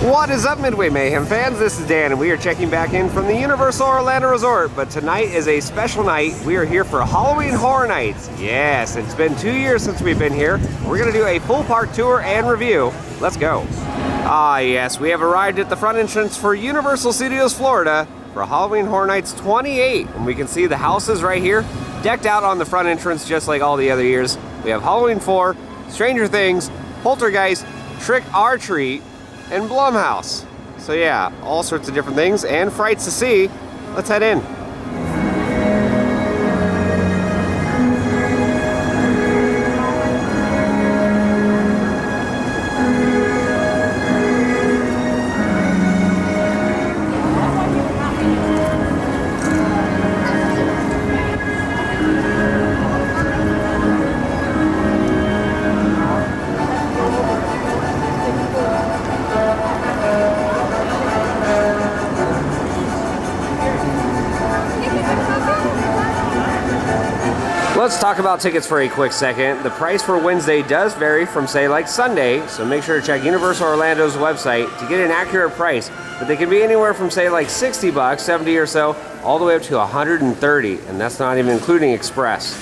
What is up, Midway Mayhem fans? This is Dan, and we are checking back in from the Universal Orlando Resort. But tonight is a special night. We are here for Halloween Horror Nights. Yes, it's been 2 years since we've been here. We're going to do a full park tour and review. Let's go. Ah, yes, we have arrived at the front entrance for Universal Studios Florida for Halloween Horror Nights 28. And we can see the houses right here, decked out on the front entrance just like all the other years. We have Halloween 4, Stranger Things, Poltergeist, Trick or Treat, and Blumhouse. So yeah, all sorts of different things and frights to see. Let's head in. Let's talk about tickets for a quick second. The price for Wednesday does vary from, say, like Sunday, so make sure to check Universal Orlando's website to get an accurate price. But they can be anywhere from, say, like 60 bucks, 70 or so, all the way up to 130, and that's not even including Express.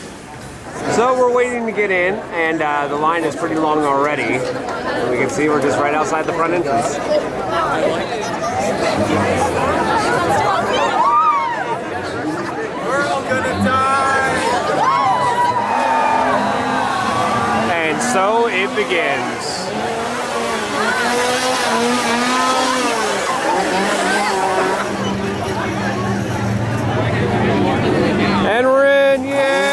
So we're waiting to get in, and the line is pretty long already. And we can see we're just right outside the front entrance. We're all gonna die! So it begins. And we're in, yeah!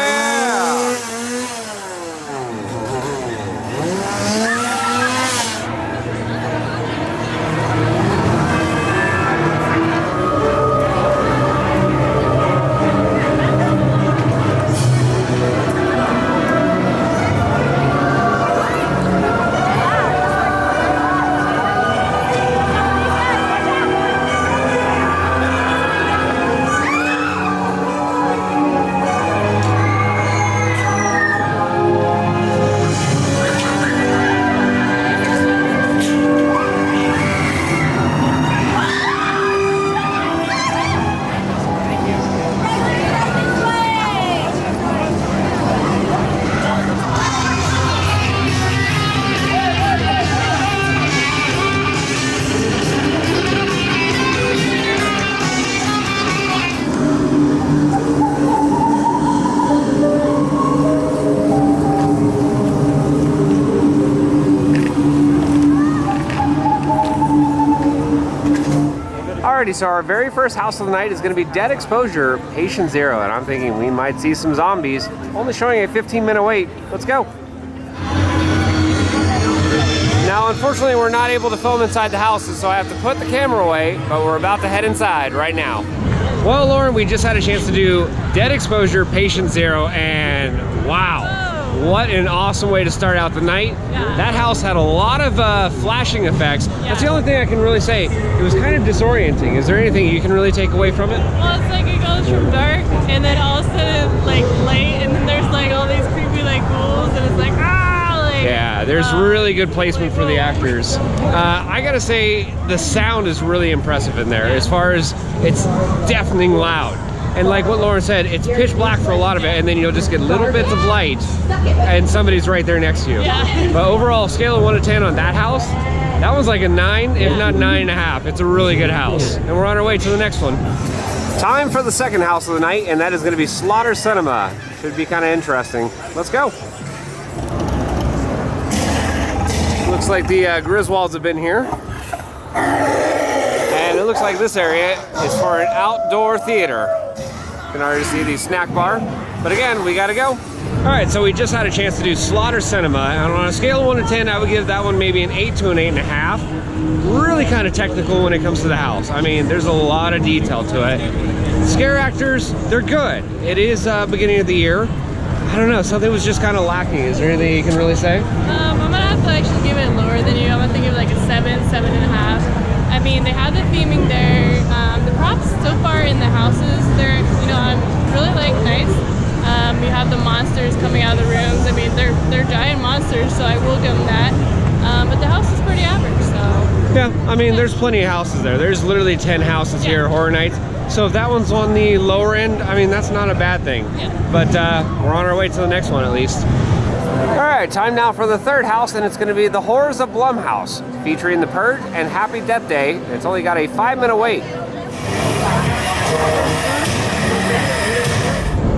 Alrighty, so our very first house of the night is going to be Dead Exposure, Patient Zero, and I'm thinking we might see some zombies. Only showing a 15-minute wait. Let's go. Now, unfortunately, we're not able to film inside the houses, so I have to put the camera away, but we're about to head inside right now. Well, Lauren, we just had a chance to do Dead Exposure, Patient Zero, and wow. What an awesome way to start out the night. Yeah. That house had a lot of flashing effects. Yeah. That's the only thing I can really say. It was kind of disorienting. Is there anything you can really take away from it? Well, it's like it goes from dark and then all of a sudden like light and then there's like all these creepy like ghouls and it's like like, yeah, there's really good placement for the actors. I gotta say the sound is really impressive in there. As far as it's deafening loud. And like what Lauren said, it's pitch black for a lot of it, and then you'll just get little bits of light, and somebody's right there next to you. Yeah. But overall, scale of 1 to 10 on that house, that one's like a 9, if not 9.5. It's a really good house. And we're on our way to the next one. Time for the second house of the night, and that is gonna be Slaughter Cinema. Should be kind of interesting. Let's go. Looks like the Griswolds have been here. And it looks like this area is for an outdoor theater. You can already see the snack bar, but again, we gotta go. All right, so we just had a chance to do Slaughter Cinema, and on a scale of 1 to 10, I would give that one maybe an 8 to an 8.5. Really kind of technical when it comes to the house. I mean, there's a lot of detail to it. Scare actors, they're good. It is beginning of the year. I don't know, something was just kind of lacking. Is there anything you can really say? I'm gonna have to actually give it lower than you. I'm gonna think of like a 7, 7.5. I mean, they have the theming there. The props so far in the houses, they're, you know, I'm really like nice. You have the monsters coming out of the rooms. I mean, they're giant monsters, so I will give them that. But the house is pretty average, so Yeah, I mean, there's plenty of houses there. There's literally 10 houses here at Horror Nights. So if that one's on the lower end, I mean, that's not a bad thing. Yeah. But we're on our way to the next one at least. All right, time now for the third house, and it's going to be The Horrors of Blumhouse, featuring The Purge and Happy Death Day. It's only got a 5-minute wait.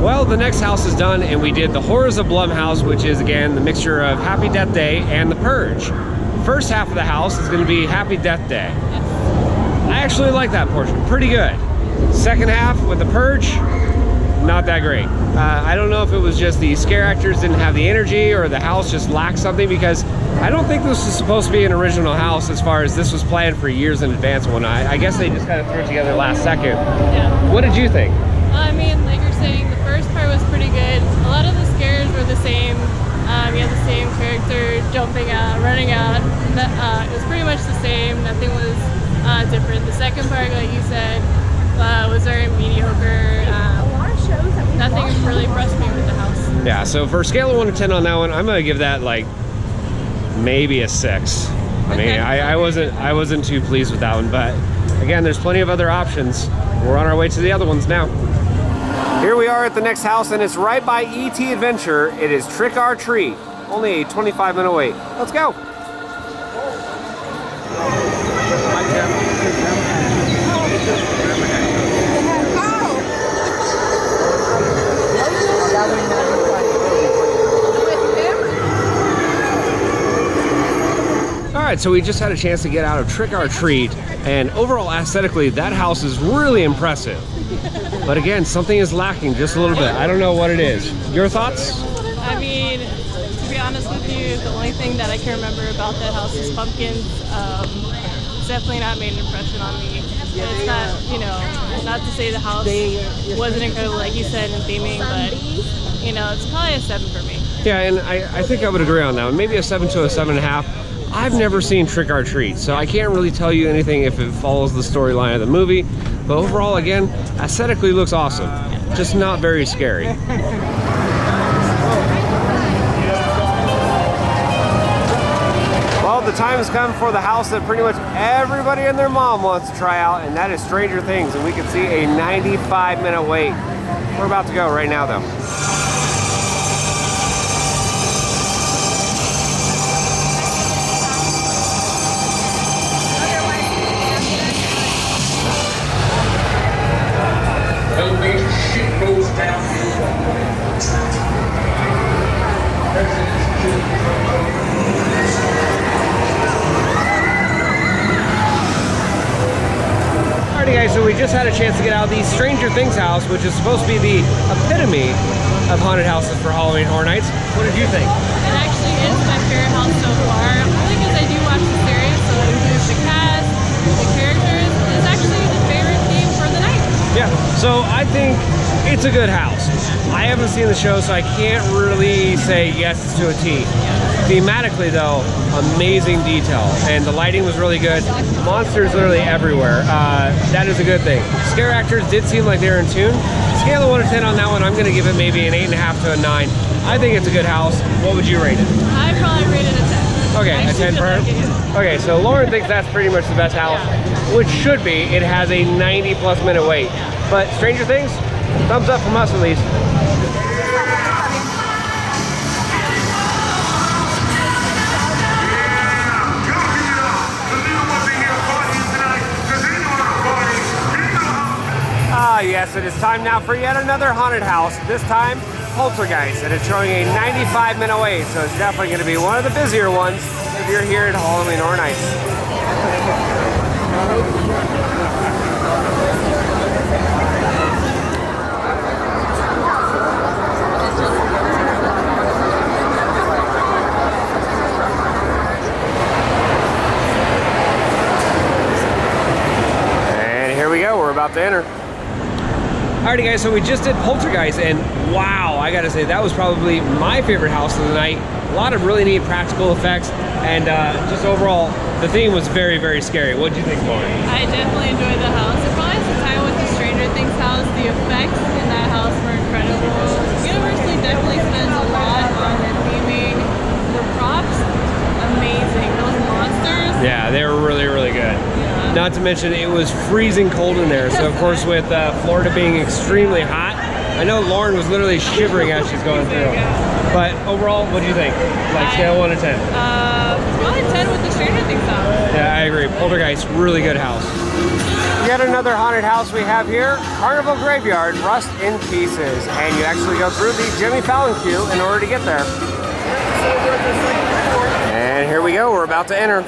Well, the next house is done, and we did The Horrors of Blumhouse, which is, again, the mixture of Happy Death Day and The Purge. First half of the house is going to be Happy Death Day. I actually like that portion, pretty good. Second half with The Purge, not that great. I don't know if it was just the scare actors didn't have the energy or the house just lacked something, because I don't think this was supposed to be an original house as far as this was planned for years in advance and whatnot. I guess they just kind of threw it together last second. Yeah. What did you think? I mean, like you're saying, the first part was pretty good. A lot of the scares were the same. You had the same character jumping out, running out. It was pretty much the same. Nothing was different. The second part, like you said, was very mediocre. Nothing really impressed me with the house. Yeah, so for a scale of 1 to 10 on that one, I'm gonna give that like maybe a 6. I mean, I wasn't too pleased with that one, but again, there's plenty of other options. We're on our way to the other ones now. Here we are at the next house, and it's right by E.T. Adventure. It is Trick or Treat. Only a 25-minute wait. Let's go. All right, so we just had a chance to get out of Trick or Treat, and overall aesthetically, that house is really impressive. But again, something is lacking just a little bit. I don't know what it is. Your thoughts? I mean, to be honest with you, the only thing that I can remember about that house is pumpkins. It's definitely not made an impression on me. It's not, you know, not to say the house wasn't incredible, like you said, in theming, but, you know, it's probably a 7 for me. Yeah, and I think I would agree on that one. Maybe a 7 to a 7.5. I've never seen Trick or Treat, so I can't really tell you anything if it follows the storyline of the movie. But overall, again, aesthetically looks awesome. Just not very scary. Well, the time has come for the house that pretty much everybody and their mom wants to try out, and that is Stranger Things, and we can see a 95-minute wait. We're about to go right now, though. Shit goes down. Alrighty guys, so we just had a chance to get out of the Stranger Things house, which is supposed to be the epitome of haunted houses for Halloween Horror Nights. What did you think? It actually is my favorite house so far, only because I do watch the series, so it includes the cast, the characters. It's actually the favorite theme for the night. Yeah, so I think it's a good house. I haven't seen the show, so I can't really say yes to a T. Thematically though, amazing detail, and the lighting was really good. Monsters literally everywhere. That is a good thing. Scare actors did seem like they were in tune. Scale of 1 to 10 on that one, I'm gonna give it maybe an 8.5 to a 9. I think it's a good house. What would you rate it? I probably rate it a 10. Okay, a 10 for her? Okay, so Lauren thinks that's pretty much the best house, which should be. It has a 90+ minute wait. But Stranger Things, thumbs up from us at least. Ah, yes, it is time now for yet another haunted house. This time, Poltergeist, and it's showing a 95-minute wait, so it's definitely going to be one of the busier ones if you're here at Halloween Horror Nights. And here we go, we're about to enter. Alrighty guys, so we just did Poltergeist, and wow, I gotta say, that was probably my favorite house of the night. A lot of really neat practical effects, and just overall, the theme was very, very scary. What did you think, Lauren? I definitely enjoyed the house. It probably has to tie with the Stranger Things house. The effects in that house were incredible. Universally definitely spends a lot on their theming. The props, amazing. Those monsters. Yeah, they were really, really Not to mention it was freezing cold in there. So of course with Florida being extremely hot, I know Lauren was literally shivering as she's going through. But overall, what do you think? Like scale of 1 to 10? Probably 10 with the Stranger Things house. Yeah, I agree. Poltergeist, really good house. Yet another haunted house we have here, Carnival Graveyard, Rust in Pieces. And you actually go through the Jimmy Fallon queue in order to get there. And here we go, we're about to enter.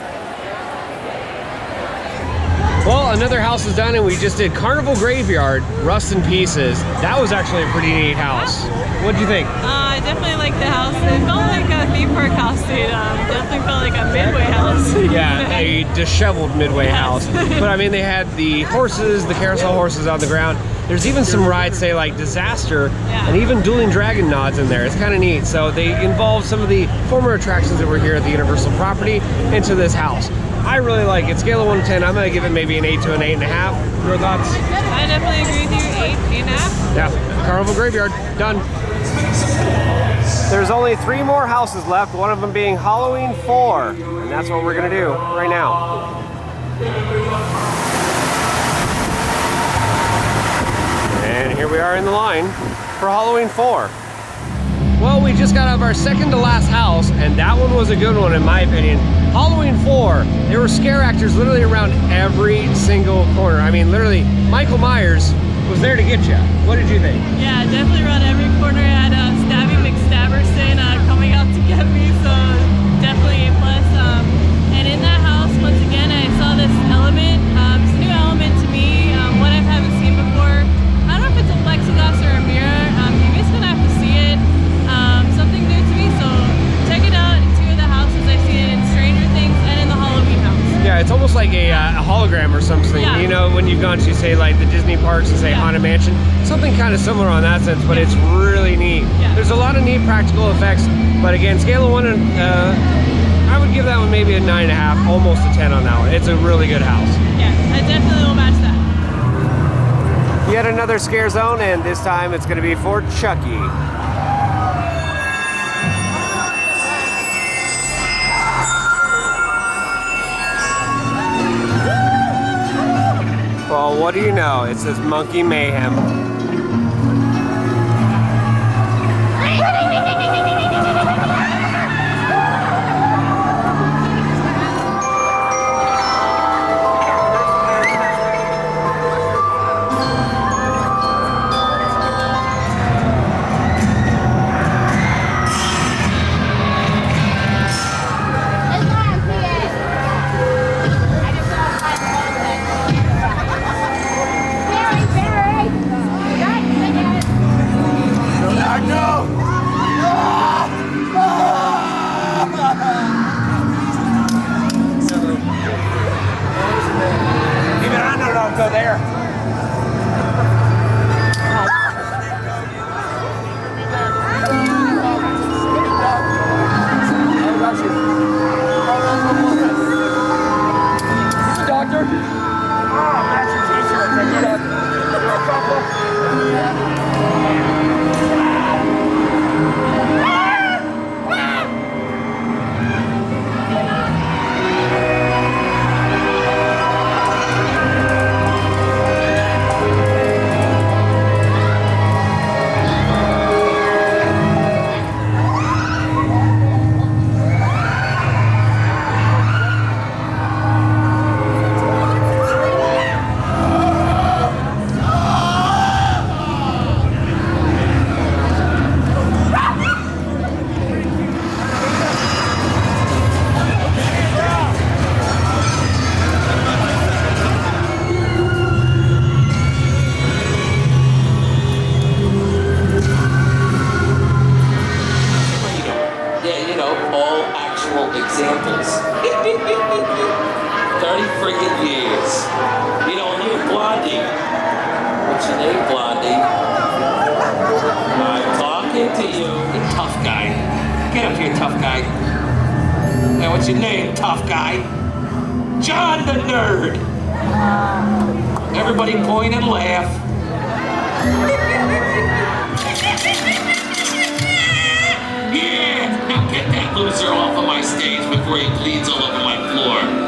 Well, another house is done and we just did Carnival Graveyard, Rust in Pieces. That was actually a pretty neat house. What do you think? I definitely like the house. It felt like a theme park house, dude. Definitely felt like a Midway house. Yeah, a disheveled Midway house. But I mean, they had the horses, the carousel horses on the ground. There's even some rides, say like Disaster, and even Dueling Dragon nods in there. It's kind of neat. So they involved some of the former attractions that were here at the Universal property into this house. I really like it. Scale of 1 to 10, I'm gonna give it maybe an 8 to an 8.5. Your thoughts? I definitely agree with you. 8, 8.5. Yeah, Carnival Graveyard, done. There's only 3 more houses left, one of them being Halloween 4. And that's what we're gonna do right now. And here we are in the line for Halloween 4. Well, we just got out of our second to last house, and that one was a good one in my opinion. Halloween 4, there were scare actors literally around every single corner. I mean, literally, Michael Myers was there to get you. What did you think? Yeah, definitely around every corner. I had Stabby McStabberson coming out to get me, so definitely A+. And in that house, once again, I saw this element. It's a new element to me, one I haven't seen before. I don't know if it's a plexiglass or a mirror. You're just gonna have to see it. Something new to me, so check it out in 2 of the houses. I've seen it in Stranger Things and in the Halloween house. Yeah, it's almost like a hologram or something. Yeah. You know, when you've gone to, say, like the Disney parks and say Haunted Mansion, something kind of similar on that sense, but it's really neat. Yeah. There's a lot of neat practical effects, but again, scale of 1 to, I would give that one maybe a 9.5, almost a 10 on that one. It's a really good house. Yeah, I definitely will match that. Yet another scare zone, and this time it's going to be for Chucky. Well, what do you know? It says Monkey Mayhem. Go there. Doctor? Oh, that's your t-shirt. Thank you, doctor. Examples. 30 friggin' years. You know, when you're Blondie. What's your name, Blondie? I'm talking to you. The tough guy. Get up here, tough guy. Now, what's your name, tough guy? John the Nerd. Everybody point and laugh. Yeah, now get that loser off of my stage before he bleeds all over my floor.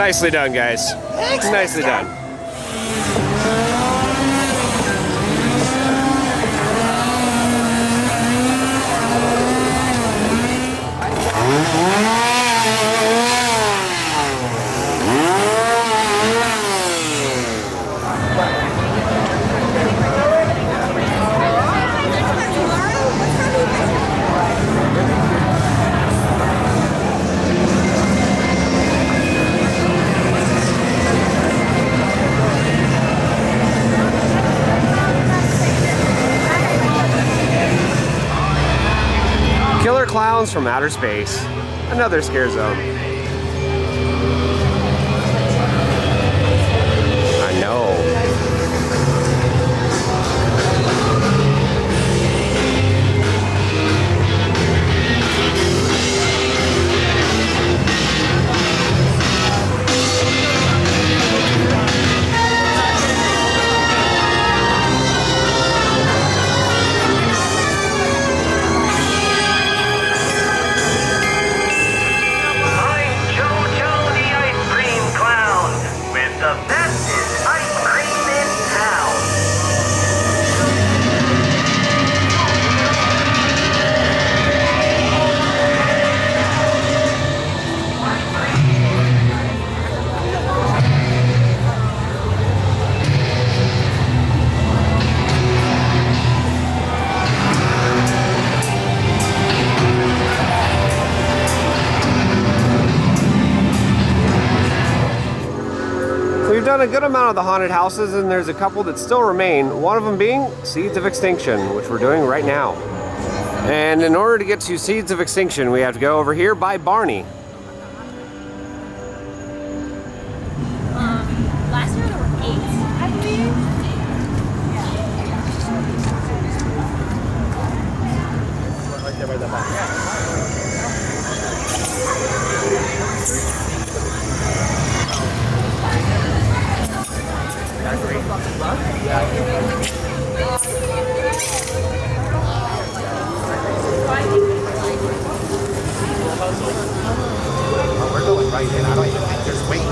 Nicely done, guys. Nicely done. Killer clowns from outer space. Another scare zone. I know. We've done a good amount of the haunted houses, and there's a couple that still remain, one of them being Seeds of Extinction, which we're doing right now. And in order to get to Seeds of Extinction, we have to go over here by Barney. Last year there were 8, I believe. We're going right in. I don't even think there's waiting.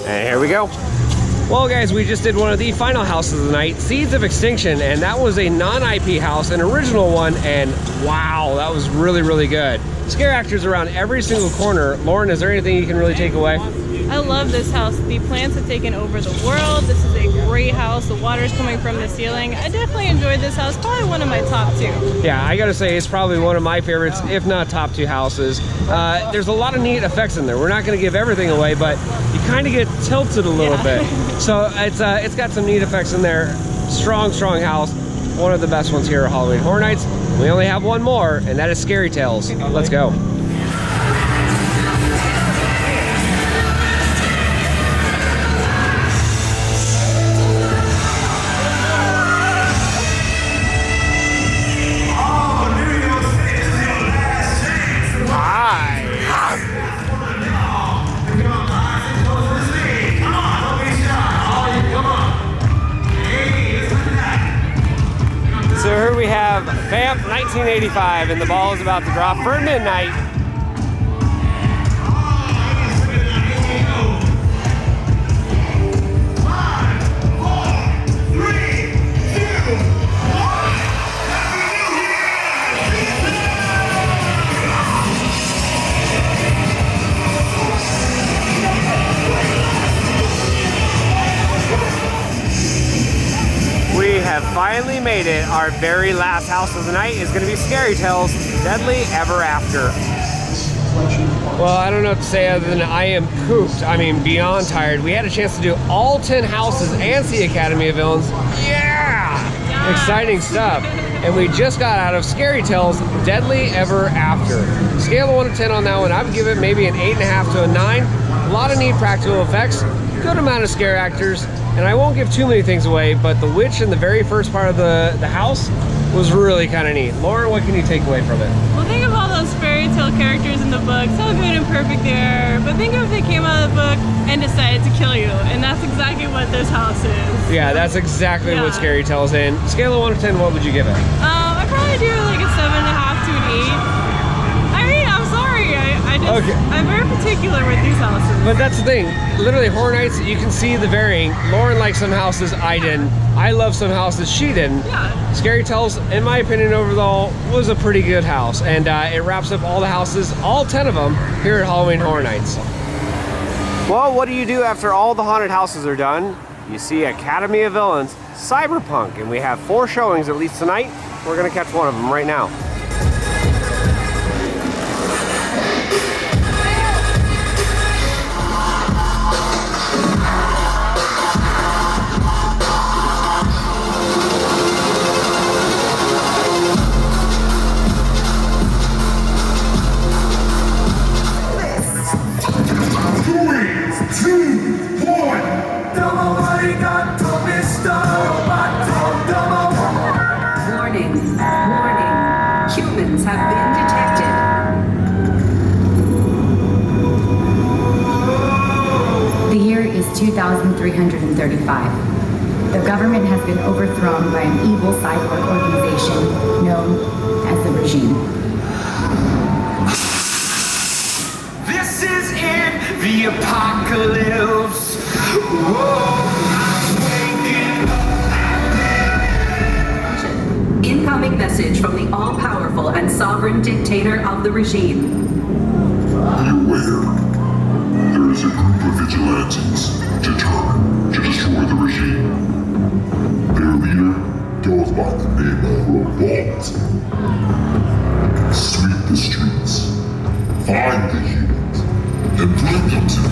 And here we go. Well, guys, we just did one of the final houses of the night, Seeds of Extinction, and that was a non-IP house, an original one, and wow, that was really, really good. Scare actors around every single corner. Lauren, is there anything you can really take away? I love this house. The plants have taken over the world. This is a great house. The water's coming from the ceiling. I definitely enjoyed this house. Probably one of my top 2. Yeah, I gotta say it's probably one of my favorites, if not top 2 houses. There's a lot of neat effects in there. We're not gonna give everything away, but you kind of get tilted a little bit. So it's got some neat effects in there. Strong, strong house. One of the best ones here at Halloween Horror Nights. We only have one more, and that is Scary Tales. Let's go. So here we have Vamp 1985, and the ball is about to drop for midnight. We have finally made it. Our very last house of the night is going to be Scary Tales, Deadly Ever After. Well, I don't know what to say other than I am pooped. I mean, beyond tired. We had a chance to do all 10 houses and see Academy of Villains. Yeah! Exciting stuff. And we just got out of Scary Tales, Deadly Ever After. Scale of 1 to 10 on that one, I would give it maybe an 8.5 to a 9. A lot of neat practical effects, good amount of scare actors, and I won't give too many things away, but the witch in the very first part of the house was really kind of neat. Lauren, what can you take away from it? Well, think of all those fairy tale characters in the book, so good and perfect they are, but think of if they came out of the book and decided to kill you, and that's exactly what this house is. Yeah, that's exactly what Scary Tales in. Scale of 1 to 10, what would you give it? I'd probably do like a 7.5 to an 8. I mean, I'm sorry, Okay. I'm very particular with these houses. But that's the thing. Literally, Horror Nights, you can see the varying. Lauren likes some houses I didn't. I love some houses she didn't. Yeah. Scary Tales, in my opinion, overall, was a pretty good house. And it wraps up all the houses, all 10 of them, here at Halloween Horror Nights. Well, what do you do after all the haunted houses are done? You see Academy of Villains, Cyberpunk, and we have 4 showings at least tonight. We're gonna catch one of them right now. Warning, warning, humans have been detected. The year is 2335. The government has been overthrown by an evil cyborg organization known as the Regime. This is it, the apocalypse. Whoa, I'm waking up. Incoming message from the all-powerful and sovereign dictator of the regime. Be aware, there is a group of vigilantes determined to destroy the regime. Their leader goes by the name of Revolt. Sweep the streets, find the humans, and bring them to me.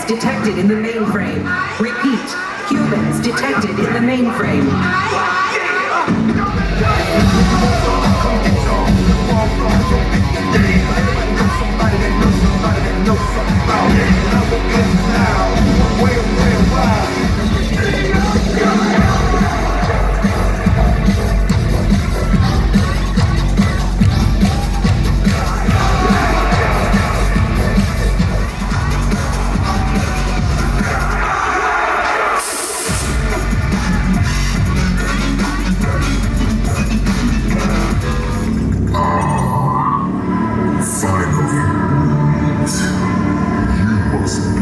detected in the mainframe. Repeat, humans detected in the mainframe. Finally, you must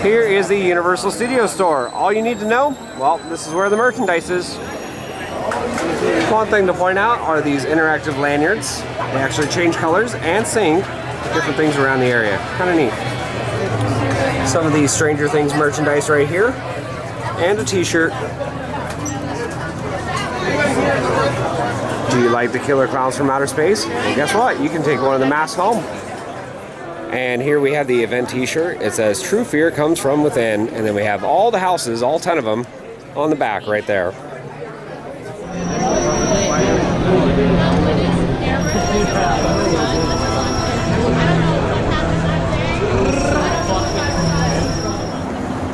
Here is the Universal Studio Store. All you need to know, well, this is where the merchandise is. One thing to point out are these interactive lanyards. They actually change colors and sing different things around the area. Kind of neat. Some of these Stranger Things merchandise right here. And a t-shirt. Do you like the killer clowns from outer space? Well, guess what? You can take one of the masks home. And here we have the event t-shirt. It says, "True fear comes from within." And then we have all the houses, all 10 of them, on the back right there.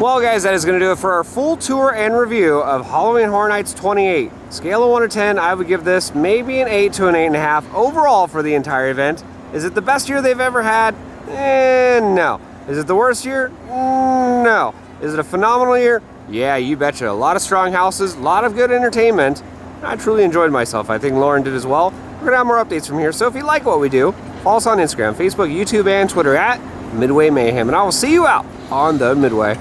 Well guys, that is going to do it for our full tour and review of Halloween Horror Nights 28. Scale of 1 to 10, I would give this maybe an 8 to an 8.5 overall for the entire event. Is it the best year they've ever had? No. Is it the worst year? No. Is it a phenomenal year? Yeah, you betcha. A lot of strong houses, a lot of good entertainment. I truly enjoyed myself. I think Lauren did as well. We're going to have more updates from here, so if you like what we do, follow us on Instagram, Facebook, YouTube, and Twitter at Midway Mayhem, and I will see you out on the Midway.